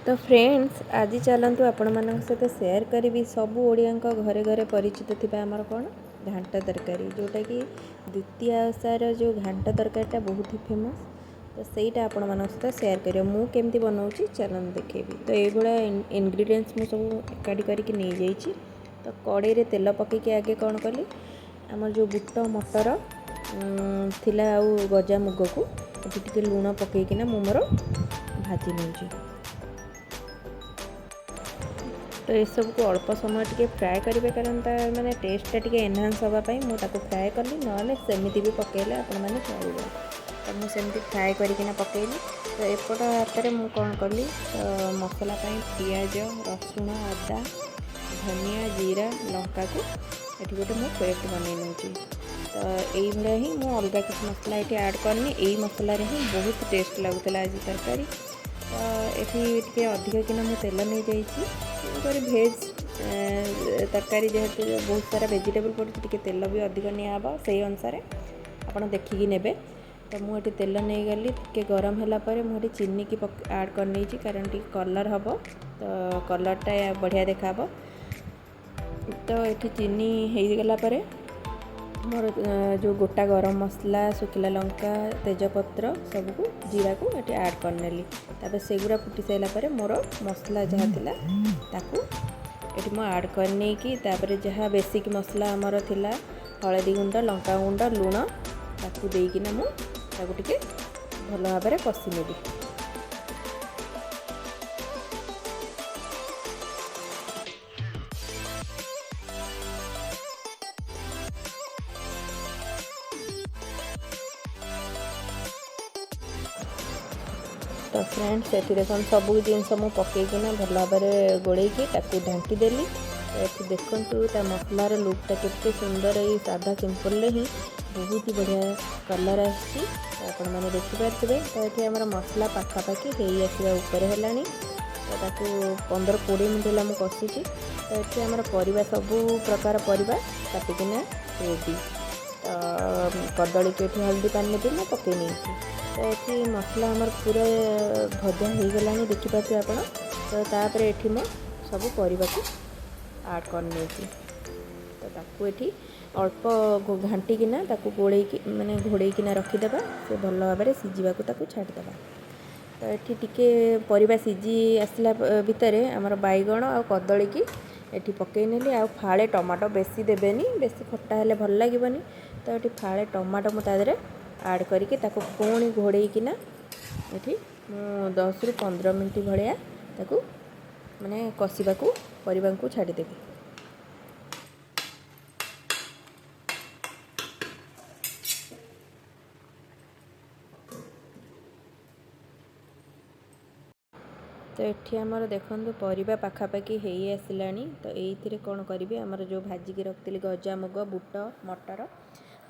तो फ्रेंड्स आज चलतु आपण मान सहित सेयार करी सबू ओडिया घरे घरे परिचित थी आमर कौन घांट तरकारी जोटा कि द्वितीय ओषार जो घांट तरकारीटा बहुत ही फेमस। तो सहीटा आपण मान सहित सेयार कर मुझे बनाऊँगी चलन देखेबी। तो ये इनग्रीडियंट्स मुझे सब एकाठी करके नहीं जाइए। तो कड़े रे तेल पकईकि आगे कौन कली आमर जो बुट मटर थिला आउ गजा मुग को टी लुण पकईकिना मु मोर भाजी नौची। तो ये सब को अल्प समय टे फ्राए करेंगे कारण माने टेस्टा टे एनहांस हाँपाई मुझे फ्राए कली ना सेमती भी पकड़े आपण मैंने चल। तो मुझे फ्राए करके पकईली। तो एपट हाथ में मुझे कौन कली तो मसला पियाज रसुण अदा धनिया जीरा लंका को ये गोटे मुझे पेस्ट बन नौची। तो ये ही मुझे अलग किसी मसला ये ऐड करनी यही मसला ही बहुत टेस्ट लगुला आज तरकारी। तो ये अधिक किना मुझे तेल नहीं जाइए भेज तरकारी जेहेतु बहुत सारा वेजिटेबल पड़े तेल भी अधिक निब से अनुसार आप देखिकी ने। तो मुझे तेल नहीं गली टे गरम है मुझे चीनी की ऐड करनी कारण टी कलर हम तो कलरटा बढ़िया देखा। तो ये चीनी होगला मोर जो गोटा गरम मसला सुखिला लंका तेजपत्र सबको जीरा को ये ऐड करनेली। तापर सेगुड़ा फुटी सारापर मोर मसला जहाँ थिला ताकू ये मुझे ऐड करने की तापर जहाँ बेसिक मसला आमर थिला हलदी गुंड लंका गुंड लुण ताकू देकिना मुझे टे भल भाव में कषि नेबी। तो फ्रेंड्स ये देखो सब जिनस मुझे पकईकिना भल भाव में गोड़ेकी ढांकी देली। तो ये देखु मसलार लुकटा केते सुंदर ये सादा सिंपल ही बहुत ही बढ़िया कलर आसी आपण मैंने देखिपारे। तो ये आम मसला पाखापाखि हो आसवा उपर है। तो 15-20 मिनट है मुझे कषुची। तो ये आम परिवा सबू प्रकार परिवा काटिकिना रेडी। तो कदली के हल्दी पानी भी मैं पकई नहीं। तो ये मसला आमर पूरा भजा हो गला देखिपारे आप। तो तापर ये मैं सब परिवा को ऐड करने। तो ताकू ये अल्प घाटिकिना गोड़े माने घोड़ेकिना रखीदेवा से भल भाव में सीझा को छाड़देवा। तो ये टिके परिवा सीझी आसला भितर आमर बैगण आ कदली की ये पकई नेली। आ फाड़े टमाटो बेसी देवेनी बेसी खट्टा हेले भल लगे। तो ये फाड़े टमाटो मुझे ऐड करके पुणी घोड़ेकिना ये 10 ରୁ 15 मिनट भाया माने कषा को परिवा को छाड़देवी। तो ये आमर देखो परिवा पाखापाखि हो आसला। तो ये कौन करी आमर जो भाजिकी रखी गजा मुग बुट मटर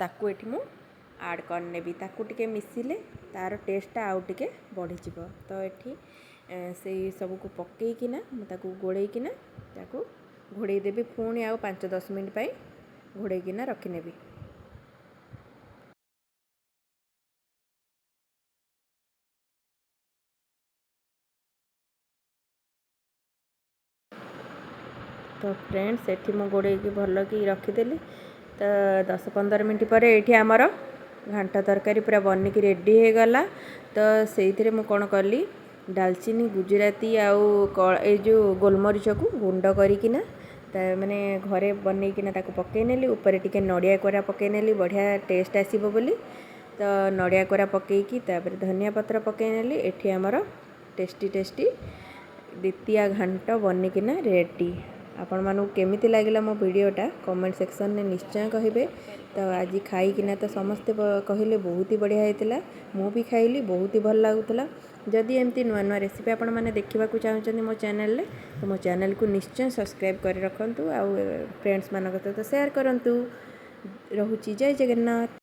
ताकू ये मुझे ऐड करने ताकू टिके मिसिले तार टेस्टा आउ टिके बढ़ी। तो ये से सब को पकईकिना गोड़ेकिना घोड़े देवी पुणी आउ 5-10 मिनट घोड़ेकिना रखिनेबी। तो फ्रेंड्स ये मु गोड़े भल कि रखीदेली। तो 10-15 मिनट पर ये आमर घांट तरकारी पूरा बनिक रेडी हो गला। तो से मु कौन कली डालचीनी गुजराती आउ ये जो गोलमरीच को गुंड करिकिना माने घरे बनईकिना पकई नेली। ऊपर टिके नड़िया कोरा पकई नेली बढ़िया टेस्ट आसीबो बोली। तो नड़िया कोरा पकईकी तापर धनिया पत्र पकई नेली। एठी आमर टेस्टी टेस्टी द्वितीय घांट बनिकिना रेडी। आपण मानू केमिति लागिला मो वीडियोटा कमेंट सेक्शन में निश्चय कहिबे। तो आज खाईकिना तो समस्ते कहले बहुत ही बढ़िया होता। मु भी खाइली बहुत ही भल लागुला। जदि एमती नुआ नुआ रेसिपी आपण मैंने देखा चाहते मो चैनल रे तो मो चैनल को निश्चय सब्सक्राइब कर रखु। आउ फ्रेंड्स मान सहित शेयर करूँ। रोची जय जगन्नाथ।